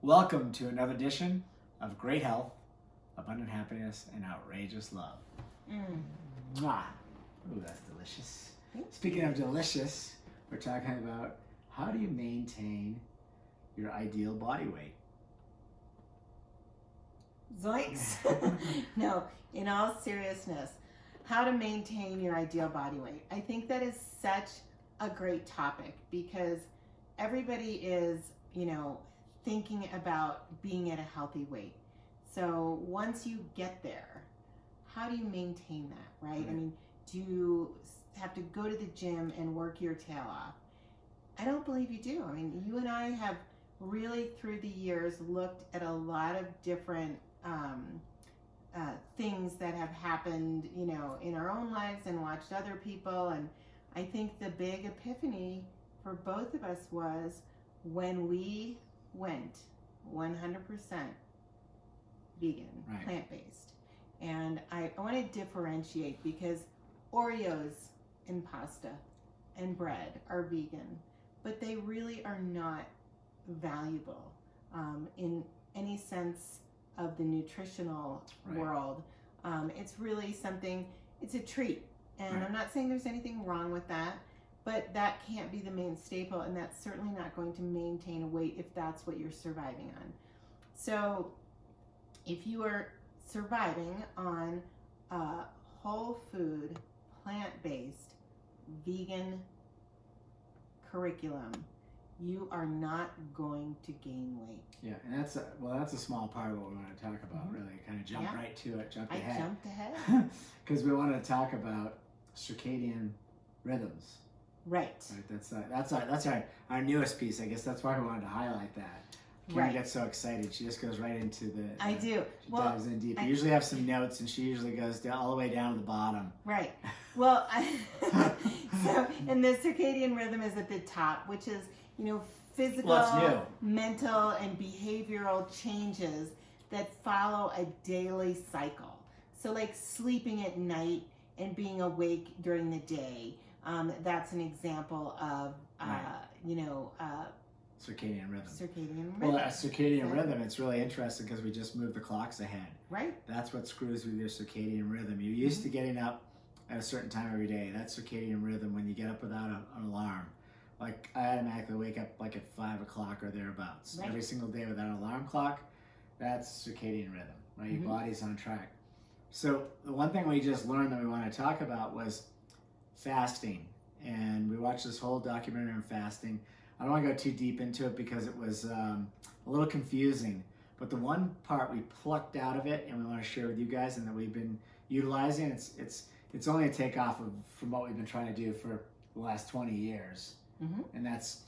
Welcome to another edition of Great Health, Abundant Happiness, and Outrageous Love. Mwah. Ooh, that's delicious. Speaking of delicious, we're talking about how do you maintain your ideal body weight? Zoinks! No, in all seriousness, how to maintain your ideal body weight. I think that is such a great topic because everybody is, thinking about being at a healthy weight. So once you get there, how do you maintain that, right? I mean, do you have to go to the gym and work your tail off? I don't believe you do. I mean, you and I have really through the years looked at a lot of different things that have happened, in our own lives and watched other people. And I think the big epiphany for both of us was when we went 100% vegan, Right. plant-based. And I want to differentiate because Oreos and pasta and bread are vegan, but they really are not valuable in any sense of the nutritional world. It's really something, it's a treat. And I'm not saying there's anything wrong with that, but that can't be the main staple, and that's certainly not going to maintain a weight if that's what you're surviving on. So if you are surviving on a whole food, plant-based, vegan curriculum, you are not going to gain weight. Yeah, and that's a small part of what we want to talk about, really. Kind of jump right to it, jump ahead. I jumped ahead. Because we want to talk about circadian rhythms. Right. That's our newest piece. I guess that's why we wanted to highlight that. Karen gets so excited. She just goes right into the... I do. She dives in deep. I usually have some notes, and she usually goes all the way down to the bottom. Right. Well, and the circadian rhythm is at the top, which is, physical, mental, and behavioral changes that follow a daily cycle. So like sleeping at night and being awake during the day. That's an example of, circadian rhythm. Circadian rhythm. Well, a circadian rhythm, it's really interesting because we just moved the clocks ahead. Right. That's what screws with your circadian rhythm. You're used to getting up at a certain time every day. That's circadian rhythm when you get up without an alarm. Like, I automatically wake up like at 5 o'clock or thereabouts. Right. Every single day without an alarm clock, that's circadian rhythm, right? Your body's on track. So the one thing we just learned that we want to talk about was fasting. And we watched this whole documentary on fasting. I don't want to go too deep into it because it was a little confusing. But the one part we plucked out of it and we want to share with you guys and that we've been utilizing, it's only a takeoff from what we've been trying to do for the last 20 years. And that's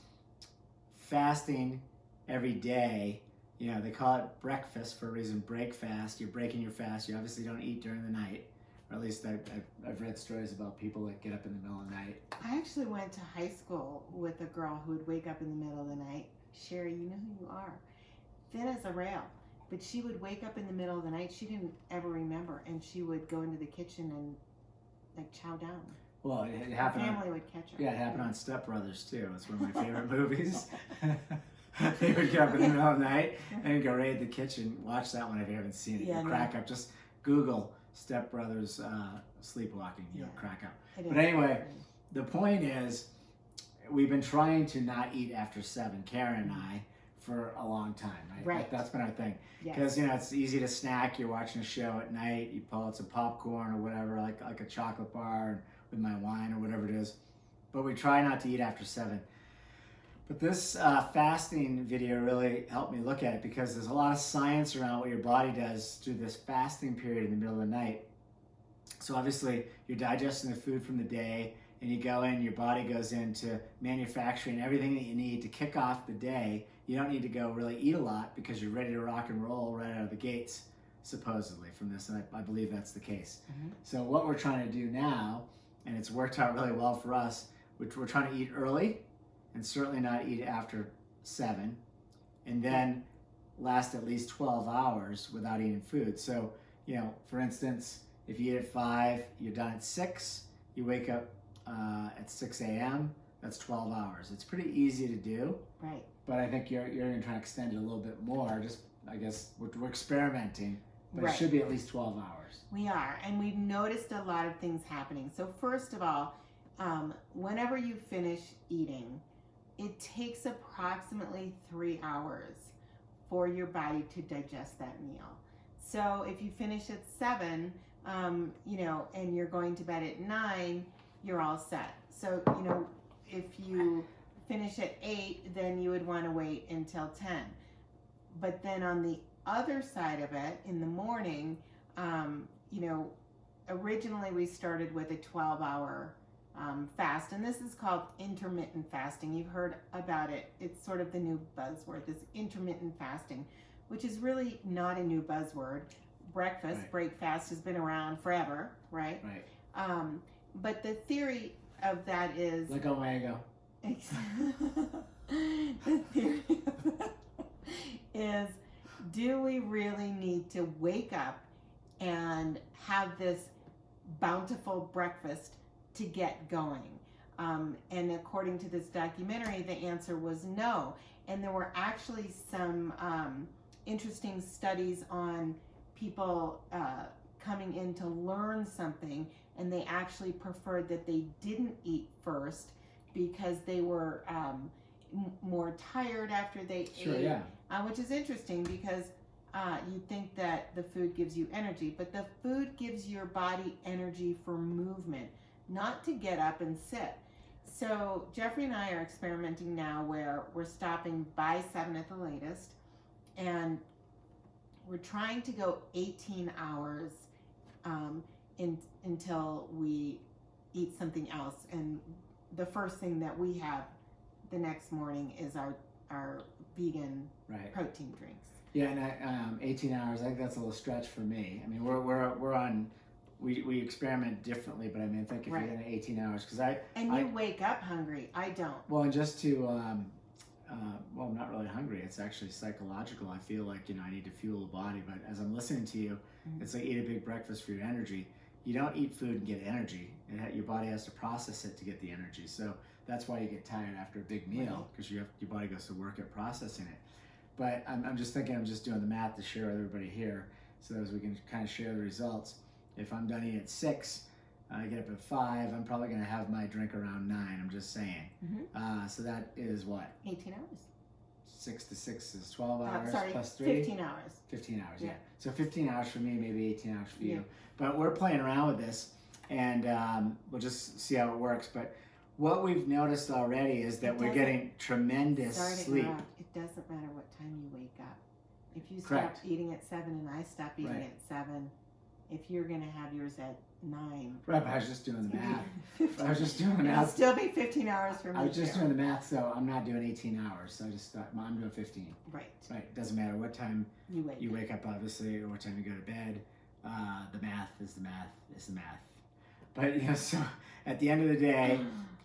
fasting every day. They call it breakfast for a reason, break fast. You're breaking your fast. You obviously don't eat during the night. Or at least I've read stories about people that get up in the middle of the night. I actually went to high school with a girl who would wake up in the middle of the night. Sherry, you know who you are. Thin as a rail. But she would wake up in the middle of the night. She didn't ever remember. And she would go into the kitchen and chow down. Well, it happened. Her family would catch her. Yeah, it happened on Step Brothers too. It's one of my favorite movies. They would get up in the middle of the night and go raid the kitchen. Watch that one if you haven't seen it. You'll crack up. Just Google Step Brothers sleepwalking. You'll crack up. But anyway, the point is, we've been trying to not eat after 7, Karen and I, for a long time. Right. That's been our thing. Because it's easy to snack. You're watching a show at night. You pull out some popcorn or whatever, like a chocolate bar with my wine or whatever it is. But we try not to eat after 7. But this fasting video really helped me look at it because there's a lot of science around what your body does through this fasting period in the middle of the night. So obviously you're digesting the food from the day and you go in, your body goes into manufacturing everything that you need to kick off the day. You don't need to go really eat a lot because you're ready to rock and roll right out of the gates, supposedly, from this, and I believe that's the case. So what we're trying to do now, and it's worked out really well for us, which we're trying to eat early and certainly not eat after 7, and then last at least 12 hours without eating food. So, for instance, if you eat at 5, you're done at 6, you wake up at 6 a.m., That's 12 hours. It's pretty easy to do. Right. But I think you're going to try to extend it a little bit more. Just, I guess, we're experimenting. But Right. it should be at least 12 hours. We are. And we've noticed a lot of things happening. So first of all, whenever you finish eating, it takes approximately 3 hours for your body to digest that meal. So if you finish at 7, and you're going to bed at 9, you're all set. So, if you finish at 8, then you would want to wait until 10. But then on the other side of it, in the morning, originally we started with a 12-hour fast, and this is called intermittent fasting. You've heard about it. It's sort of the new buzzword, this intermittent fasting, which is really not a new buzzword. Breakfast, Right. break fast has been around forever, right? Right. But the theory of that is... Like Omega. The theory of that is, do we really need to wake up and have this bountiful breakfast to get going? And according to this documentary, the answer was no. And there were actually some interesting studies on people coming in to learn something, and they actually preferred that they didn't eat first because they were more tired after they Sure, ate. yeah. Which is interesting because you think that the food gives you energy, but the food gives your body energy for movement, not to get up and sit. So Jeffrey and I are experimenting now where we're stopping by 7 at the latest, and we're trying to go 18 hours until we eat something else. And the first thing that we have the next morning is our vegan Right. protein drinks. Yeah, and 18 hours, I think that's a little stretch for me. I mean, we're on, we experiment differently, but I mean, I think if Right. you're going to 18 hours, because you wake up hungry. I don't. well, and just to, well, I'm not really hungry. It's actually psychological. I feel like, I need to fuel the body, but as I'm listening to you, it's like eat a big breakfast for your energy. You don't eat food and get energy. Your body has to process it to get the energy. So that's why you get tired after a big meal, because your body goes to work at processing it. But I'm just thinking, I'm just doing the math to share with everybody here so that we can kind of share the results. If I'm done eating at 6, I get up at 5, I'm probably going to have my drink around 9, I'm just saying. So that is what? 18 hours. 6 to 6 is 12 hours plus 3? 15 hours. 15 hours, Yeah. yeah. So 15 hours for me, maybe 18 hours for Yeah. you. But we're playing around with this, and we'll just see how it works. But what we've noticed already is that we're getting tremendous Sorry to sleep. interrupt. It doesn't matter what time you wake up. If you stop Correct. eating at 7 and I stop eating Right. at 7, if you're going to have yours at 9, Right, but I was just doing the math. 15, I was just doing the it'll math. still be 15 hours for me. I was just too. doing the math, so I'm not doing 18 hours. So I just thought, I'm doing 15. Right. Right, doesn't matter what time You you wake up, obviously, or what time you go to bed. The math is the math is the math. But, so at the end of the day,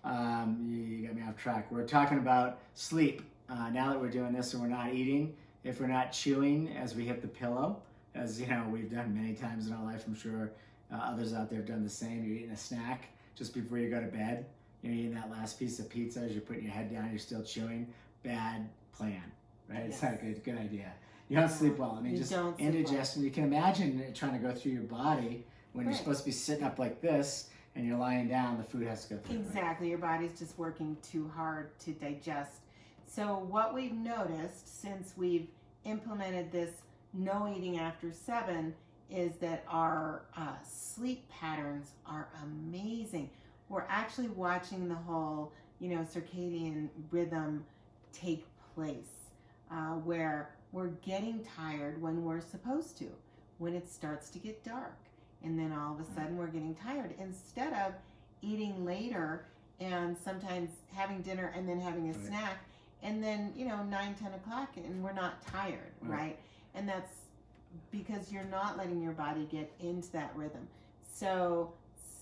you got me off track. We're talking about sleep. Now that we're doing this and we're not eating, if we're not chewing as we hit the pillow, as we've done many times in our life, I'm sure others out there have done the same. You're eating a snack just before you go to bed. You're eating that last piece of pizza as you're putting your head down, you're still chewing. Bad plan, right? It's not a good idea. You don't sleep well. I mean, just indigestion. You can imagine it trying to go through your body when you're supposed to be sitting up like this and you're lying down, the food has to go through. Exactly. Your body's just working too hard to digest. So what we've noticed since we've implemented this no eating after 7 is that our sleep patterns are amazing. We're actually watching the whole, circadian rhythm take place, where we're getting tired when we're supposed to, when it starts to get dark. And then all of a sudden we're getting tired instead of eating later and sometimes having dinner and then having a snack and then, 9, 10 o'clock and we're not tired, right? And that's because you're not letting your body get into that rhythm. So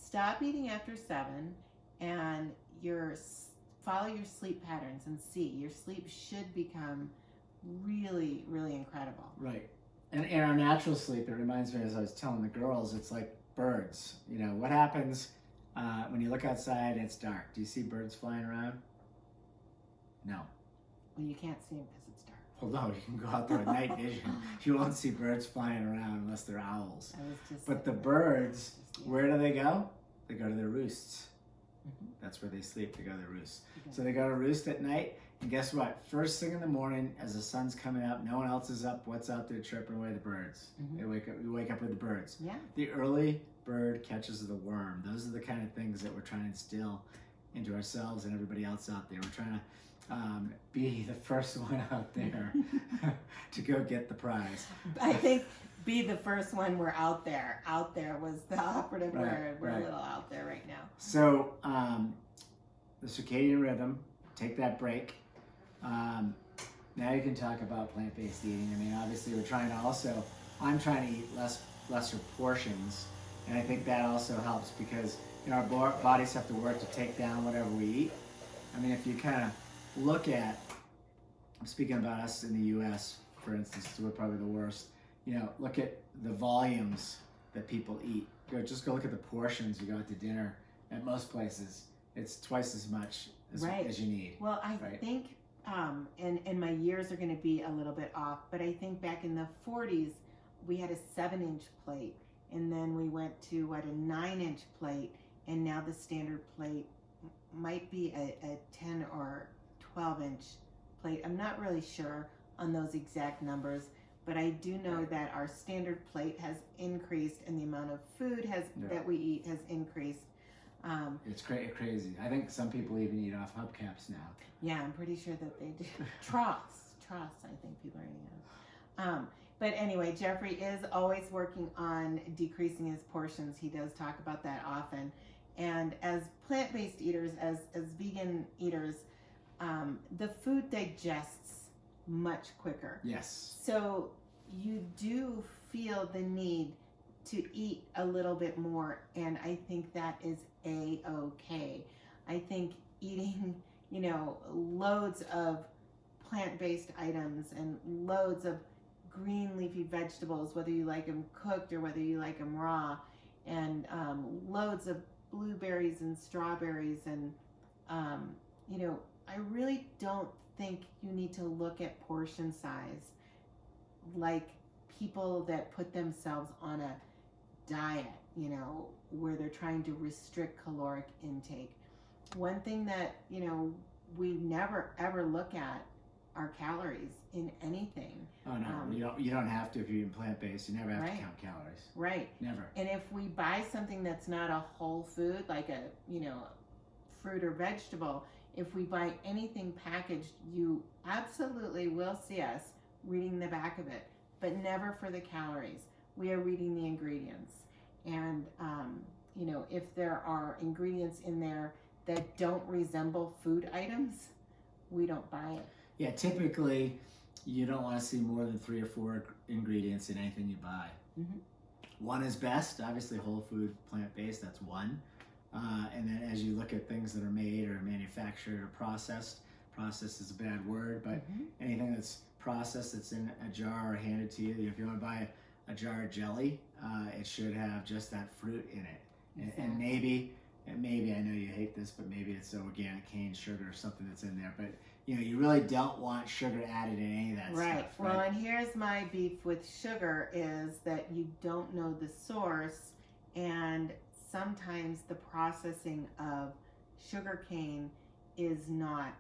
stop eating after 7 and follow your sleep patterns and see. Your sleep should become really, really incredible. Right. And in our natural sleep, it reminds me, as I was telling the girls, it's like birds. What happens when you look outside, it's dark. Do you see birds flying around? No. Well, you can't see them because it's dark. Well, no, you can go out there with night vision. You won't see birds flying around unless they're owls. But the birds, where do they go? They go to their roosts. Mm-hmm. That's where they sleep. They go to their roosts. So they go to roost at night. And guess what? First thing in the morning, as the sun's coming up, no one else is up. What's out there chirping away? The birds. Mm-hmm. We wake up with the birds. Yeah. The early bird catches the worm. Those are the kind of things that we're trying to instill into ourselves and everybody else out there. We're trying to be the first one out there to go get the prize. I think be the first one. We're out there. Out there was the operative word. We're a little out there right now. So the circadian rhythm, take that break. Now you can talk about plant-based eating. I mean, obviously I'm trying to eat lesser portions, and I think that also helps because our bodies have to work to take down whatever we eat. I mean, if you kind of look at, I'm speaking about us in the U.S., for instance, we're probably the worst. Look at the volumes that people eat. Just go look at the portions you go out to dinner at most places. It's twice as much as you need. Well, I think, and my years are going to be a little bit off, but I think back in the 40s, we had a 7-inch plate, and then we went to a 9-inch plate, and now the standard plate might be a 10 or 12-inch plate. I'm not really sure on those exact numbers, but I do know that our standard plate has increased, and the amount of food that we eat has increased. It's crazy. I think some people even eat off hubcaps now. Yeah, I'm pretty sure that they do. Troughs, I think people are eating out. But anyway, Jeffrey is always working on decreasing his portions. He does talk about that often. And as plant-based eaters, as vegan eaters, the food digests much quicker. Yes. So you do feel the need to eat a little bit more, and I think that is A-okay. I think eating, loads of plant-based items and loads of green leafy vegetables, whether you like them cooked or whether you like them raw, and loads of blueberries and strawberries, and I really don't think you need to look at portion size like people that put themselves on a diet, where they're trying to restrict caloric intake. One thing that, we never ever look at are calories in anything. Oh no, you don't have to if you're eating plant-based. You never have to count calories. Right. Never. And if we buy something that's not a whole food, like a, fruit or vegetable, if we buy anything packaged, you absolutely will see us reading the back of it, but never for the calories. We are reading the ingredients. And, if there are ingredients in there that don't resemble food items, we don't buy it. Yeah, typically you don't want to see more than 3 or 4 ingredients in anything you buy. Mm-hmm. One is best, obviously whole food, plant-based, that's one. And then as you look at things that are made or manufactured or processed is a bad word, but anything that's processed, that's in a jar or handed to you, if you want to buy a jar of jelly, it should have just that fruit in it. Exactly. And maybe, I know you hate this, but maybe it's organic cane sugar or something that's in there. But you really don't want sugar added in any of that stuff. Right. Well, and here's my beef with sugar is that you don't know the source, and sometimes the processing of sugar cane is not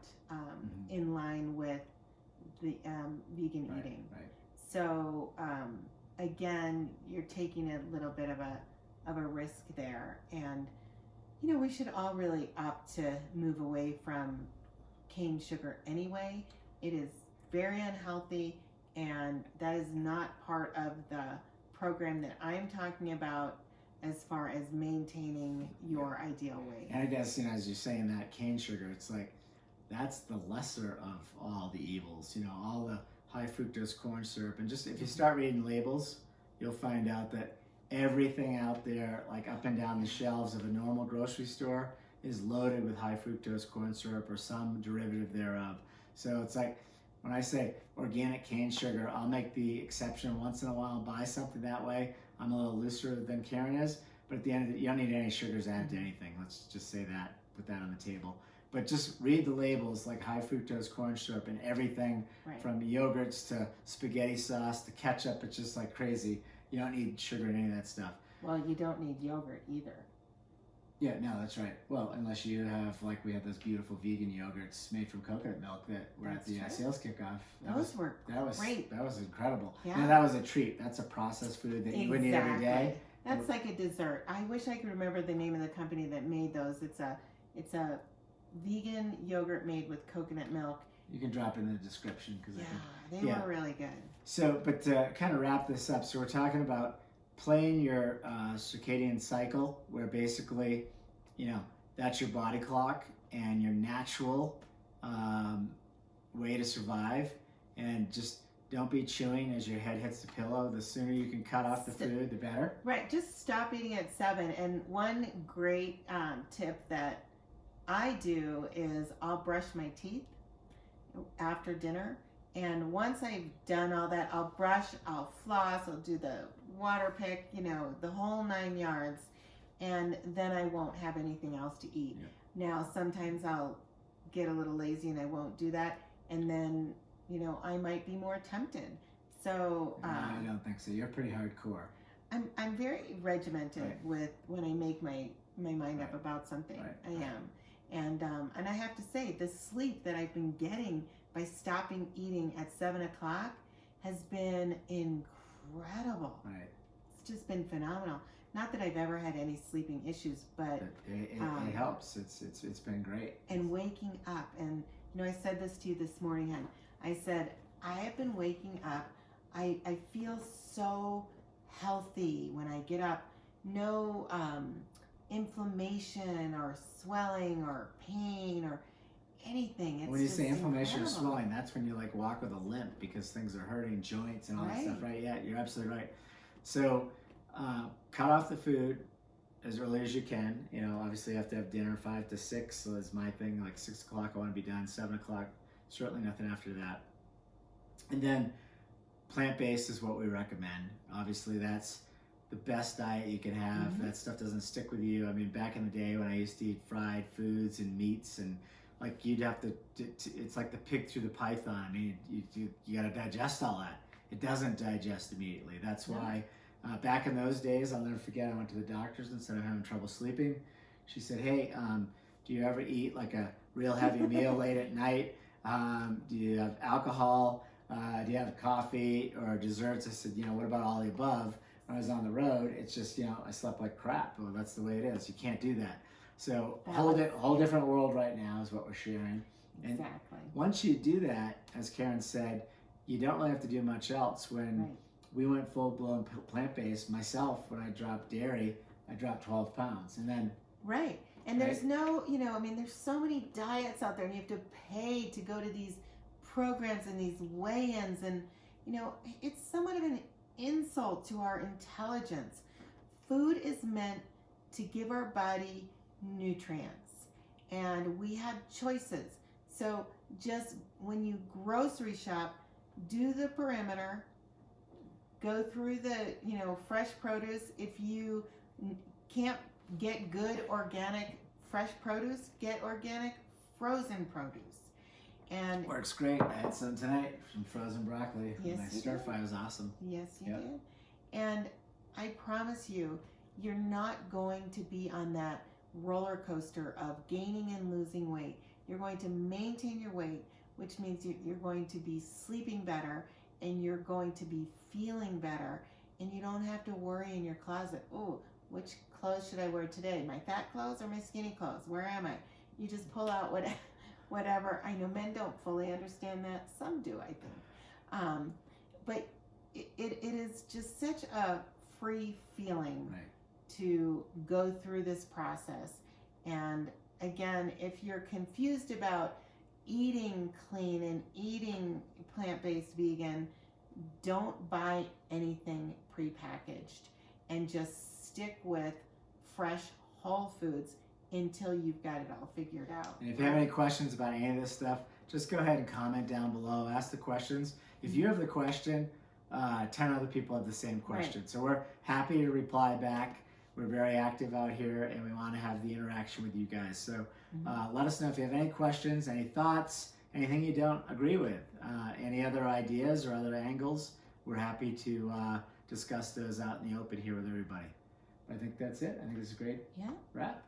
in line with the vegan eating. Right. So again, you're taking a little bit of a risk there, and we should all really opt to move away from cane sugar anyway. It is very unhealthy, and that is not part of the program that I'm talking about as far as maintaining your ideal weight. And I guess, as you're saying that cane sugar, it's like that's the lesser of all the evils, all the high fructose corn syrup. And just if you start reading labels, you'll find out that everything out there, like up and down the shelves of a normal grocery store, is loaded with high fructose corn syrup or some derivative thereof. So it's like, when I say organic cane sugar, I'll make the exception once in a while, buy something that way. I'm a little looser than Karen is, But at the end of it, you don't need any sugars added to anything. Let's just say that, put that on the table. But just read the labels, like high fructose corn syrup and everything from yogurts to spaghetti sauce to ketchup. It's just like crazy. You don't need sugar in any of that stuff. Well, you don't need yogurt either. Yeah, no, that's right. Well, unless you have, like, we have those beautiful vegan yogurts made from coconut milk that were at the sales kickoff. Those were great. That was incredible. Yeah. Now, that was a treat. That's a processed food that you wouldn't eat every day. That's like a dessert. I wish I could remember the name of the company that made those. It's a vegan yogurt made with coconut milk. You can drop it in the description because they were really good. So, but to kind of wrap this up, so we're talking about playing your circadian cycle, where basically, you know, that's your body clock and your natural way to survive, and just don't be chewing as your head hits the pillow. The sooner you can cut off the food, the better. Right, just stop eating at 7. And one great tip that I do is I'll brush my teeth after dinner. And once I've done all that, I'll brush, I'll floss, I'll do the water pick, you know, the whole 9 yards. And then I won't have anything else to eat. Yeah. Now, sometimes I'll get a little lazy and I won't do that. And then, you know, I might be more tempted. So I don't think so. You're pretty hardcore. I'm very regimented with when I make my mind up about something. I am. And I have to say, the sleep that I've been getting by stopping eating at 7 o'clock has been incredible. Right. It's just been phenomenal. Not that I've ever had any sleeping issues, but it helps. It's been great. And waking up, and you know, I said this to you this morning, hon. I said, I have been waking up. I feel so healthy when I get up. No inflammation or swelling or pain or anything. It's when you say inflammation or incredible. swelling, that's when you like walk with a limp because things are hurting, joints and all that stuff, right? Yeah, you're absolutely right. So cut off the food as early as you can. You know, obviously you have to have dinner 5 to 6. So that's my thing. Like 6 o'clock, I want to be done. 7 o'clock, certainly nothing after that. And then plant-based is what we recommend. Obviously, that's the best diet you can have. Mm-hmm. That stuff doesn't stick with you. I mean, back in the day when I used to eat fried foods and meats, and like you'd have to it's like the pig through the python. I mean, you got to digest all that. It doesn't digest immediately. That's why back in those days, I'll never forget, I went to the doctor's and said I'm having trouble sleeping. She said, hey, do you ever eat like a real heavy meal late at night? Do you have alcohol? Do you have coffee or desserts? I said, you know, what about all the above? When I was on the road, it's just, you know, I slept like crap. Well, that's the way it is. You can't do that. So whole different world right now is what we're sharing. And exactly. Once you do that, as Karen said, you don't really have to do much else. When we went full-blown plant-based, myself, when I dropped dairy, I dropped 12 pounds. And then... Right. And there's no, you know, I mean, there's so many diets out there and you have to pay to go to these programs and these weigh-ins, and you know, it's somewhat of an insult to our intelligence. Food is meant to give our body nutrients, and we have choices. So just when you grocery shop, do the perimeter, go through the, you know, fresh produce. If you can't get good organic fresh produce, get organic frozen produce. And works great. I had some tonight from frozen broccoli. Yes, my stir fry was awesome. Yes, you did. And I promise you, you're not going to be on that roller coaster of gaining and losing weight. You're going to maintain your weight, which means you're going to be sleeping better and you're going to be feeling better. And you don't have to worry in your closet, oh, which clothes should I wear today? My fat clothes or my skinny clothes? Where am I? You just pull out whatever. I know men don't fully understand that. Some do, I think. But it is just such a free feeling to go through this process. And again, if you're confused about eating clean and eating plant-based vegan, don't buy anything prepackaged and just stick with fresh whole foods until you've got it all figured out. And if you have any questions about any of this stuff, just go ahead and comment down below. Ask the questions. If you have the question, 10 other people have the same question. So we're happy to reply back. We're very active out here, and we want to have the interaction with you guys. So let us know if you have any questions, any thoughts, anything you don't agree with, any other ideas or other angles. We're happy to discuss those out in the open here with everybody. I think that's it. I think it's a great wrap.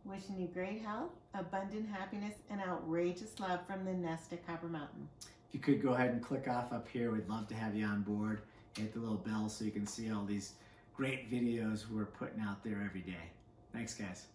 Wishing you great health, abundant happiness, and outrageous love from the nest at Copper Mountain. If you could go ahead and click off up here, we'd love to have you on board. Hit the little bell so you can see all these great videos we're putting out there every day. Thanks, guys.